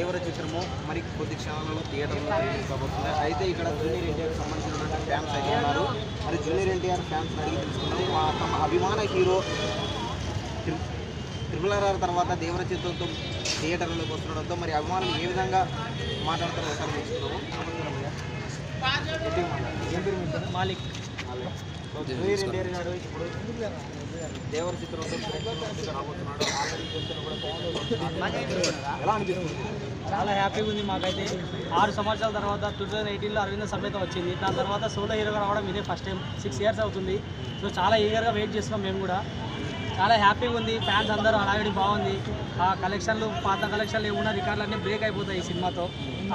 దేవర చిత్రము మరి కొద్ది క్షణాలలో థియేటర్లో రిలీజ్ కాబోతుంది. అయితే ఇక్కడ జూనియర్ ఎన్టీఆర్కి సంబంధించినటువంటి ఫ్యాన్స్ అయితే ఉన్నారు. మరి జూనియర్ ఎన్టీఆర్ ఫ్యాన్స్ అడిగి తెలుసుకున్నాం. తమ అభిమాన హీరో RRR తర్వాత దేవర చిత్రంతో థియేటర్లోకి వస్తుండడంతో మరి అభిమానులు ఏ విధంగా మాట్లాడతారో ఒకసారి తెలుసుకున్నాము. మాలిక్ జూనియర్ ఎన్టీఆర్ గారు ఇప్పుడు దేవర చిత్రంతో రాబోతున్నాడు. ఎలా అనిపిస్తుంది? చాలా హ్యాపీగా ఉంది మాకైతే. 6 సంవత్సరాల తర్వాత 2018లో అరవింద సమేత వచ్చింది. దాని తర్వాత సోలో హీరోగా రావడం ఇదే ఫస్ట్ టైం. 6 ఇయర్స్ అవుతుంది. సో చాలా ఈగర్గా వెయిట్ చేస్తున్నాం మేము కూడా. చాలా హ్యాపీగా ఉంది. ఫ్యాన్స్ అందరూ అలాగే బాగుంది. ఆ కలెక్షన్లు పాత కలెక్షన్లు ఏమున్నా రికార్డులు అన్నీ బ్రేక్ అయిపోతాయి ఈ సినిమాతో.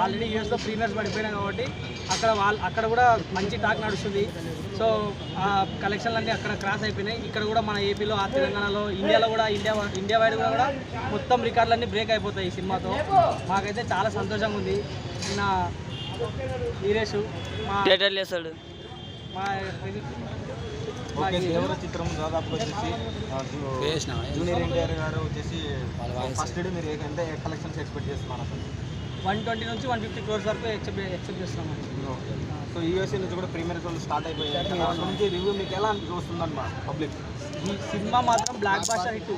ఆల్రెడీ యూఎస్లో ప్రీమియర్స్ పడిపోయినాయి కాబట్టి అక్కడ కూడా మంచి టాక్ నడుస్తుంది. సో ఆ కలెక్షన్లు అన్నీ అక్కడ క్రాస్ అయిపోయినాయి. ఇక్కడ కూడా మన ఏపీలో ఆ తెలంగాణలో ఇండియాలో కూడా ఇండియా వైడ్ కూడా మొత్తం రికార్డులన్నీ బ్రేక్ అయిపోతాయి ఈ సినిమాతో. మాకైతే చాలా సంతోషంగా ఉంది. నిన్న వీరేష్ మా దేవర చిత్రం దాదాపుగా వచ్చేసి జూనియర్ ఎన్టీఆర్ గారు వచ్చేసి ఫస్ట్ డే మీరు ఎంత కలెక్షన్స్ ఎక్స్పెక్ట్ చేస్తున్నారు? అసలు 120 నుంచి 150 crores వరకు ఎక్స్పెక్ట్ చేస్తున్నాం. సో యూఎస్ఏ నుంచి కూడా ప్రీమియర్స్ వాళ్ళు స్టార్ట్ అయిపోయాయి. అక్కడ నుంచి రివ్యూ మీకు ఎలా వస్తుందన్నమాట పబ్లిక్? ఈ సినిమా మాత్రం బ్లాక్ బాస్టర్ హిట్,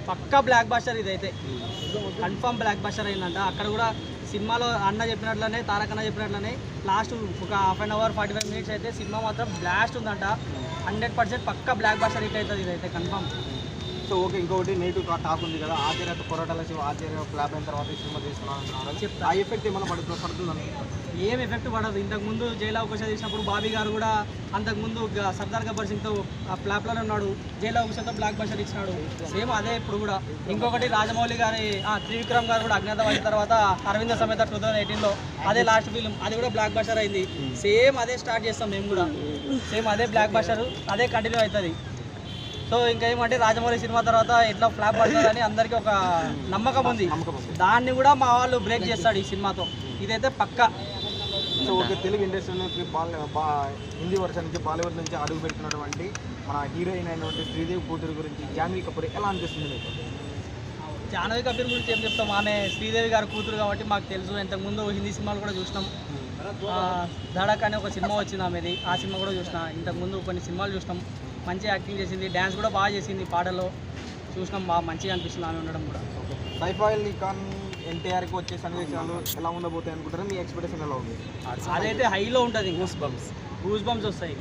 పక్కా బ్లాక్ బాస్టర్. ఇదైతే కన్ఫర్మ్ బ్లాక్ బాస్టర్ అయిందంట. అక్కడ కూడా సినిమాలో అన్న చెప్పినట్లనే తారక్ అన్న చెప్పినట్లనే లాస్ట్ ఒక 1/2 hour 45 minutes అయితే సినిమా మాత్రం బ్లాస్ట్ ఉందంట. 100% పక్కా బ్లాక్ బాస్టర్ హిట్ అవుతుంది ఇదైతే కన్ఫర్మ్. సో ఓకే, ఇంకొకటి నెగిటివ్ టాక్ ఉంది కదా, ఆచార్య కొరటాల శివ ఆచార్య ఫ్లాప్ అయిన తర్వాత ఈ సినిమా తీసుకున్నాను చెప్తా. ఆ ఎఫెక్ట్ ఏమైనా పడుతుందని? ఏం ఎఫెక్ట్ పడదు. ఇంతకుముందు జైలు అవకాశం తీసినప్పుడు బాబీ గారు కూడా అంతకుముందు సర్దార్ గబ్బర్ సింగ్తో ఫ్లాప్లోనే ఉన్నాడు. జైలు అవకాశంతో బ్లాక్ బస్టర్ ఇచ్చినాడు. సేమ్ అదే ఇప్పుడు కూడా. ఇంకొకటి రాజమౌళి గారి త్రివిక్రమ్ గారు కూడా అజ్ఞాతవాసి తర్వాత అరవింద సమేత 2018లో అదే లాస్ట్ ఫిల్మ్, అది కూడా బ్లాక్ బస్టర్ అయింది. సేమ్ అదే స్టార్ట్ చేస్తాం మేము కూడా. సేమ్ అదే బ్లాక్ బస్టర్ అదే కంటిన్యూ అవుతుంది. సో ఇంకా ఏమంటే రాజమౌళి సినిమా తర్వాత ఎట్లా ఫ్లాప్ పడుతుందని అందరికీ ఒక నమ్మకం ఉంది. దాన్ని కూడా మా వాళ్ళు బ్రేక్ చేస్తాడు ఈ సినిమాతో. ఇదైతే పక్కా. సో ఓకే, తెలుగు ఇండస్ట్రీ నుంచి హిందీ వర్షన్ నుంచి బాలీవుడ్ నుంచి అడుగు పెడుతున్నటువంటి మన హీరోయిన్ అయినటువంటి శ్రీదేవి కూతురు గురించి జాహ్నవి కపూర్ ఎలా అనిపిస్తుంది మీకు? జాహ్నవి కపూర్ గురించి ఏం చెప్తాం, ఆమె శ్రీదేవి గారి కూతురు కాబట్టి మాకు తెలుసు. ఇంతకుముందు హిందీ సినిమాలు కూడా చూసినాం. ధడక్ అనే ఒక సినిమా వచ్చింది ఆమెది, ఆ సినిమా కూడా చూసినా. ఇంతకుముందు కొన్ని సినిమాలు చూసినాం. మంచి యాక్టింగ్ చేసింది, డ్యాన్స్ కూడా బాగా చేసింది, పాటలో చూసినాం. బాగా మంచిగా అనిపిస్తుంది ఆమె ఉండడం కూడా. సైఫ్ అలీ ఖాన్ ఎన్టీఆర్కి వచ్చే సన్నివేశాలు ఎలా ఉండబోతాయి అనుకుంటారు? మీ ఎక్స్పెక్టేషన్ ఎలా ఉంది? అదైతే హైలో ఉంటుంది. గూస్ బంప్స్ వస్తాయి.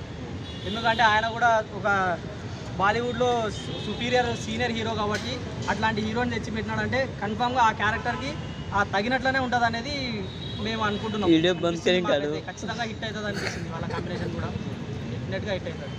ఎందుకంటే ఆయన కూడా ఒక బాలీవుడ్లో సీనియర్ హీరో కాబట్టి అట్లాంటి హీరోని తెచ్చి పెట్టినాడంటే కన్ఫామ్గా ఆ క్యారెక్టర్కి తగినట్లనే ఉంటుంది అనేది మేము అనుకుంటున్నాం. ఖచ్చితంగా హిట్ అవుతుంది అనిపిస్తుంది. వాళ్ళ కాంబినేషన్ కూడా డెఫినెట్గా హిట్ అవుతుంది.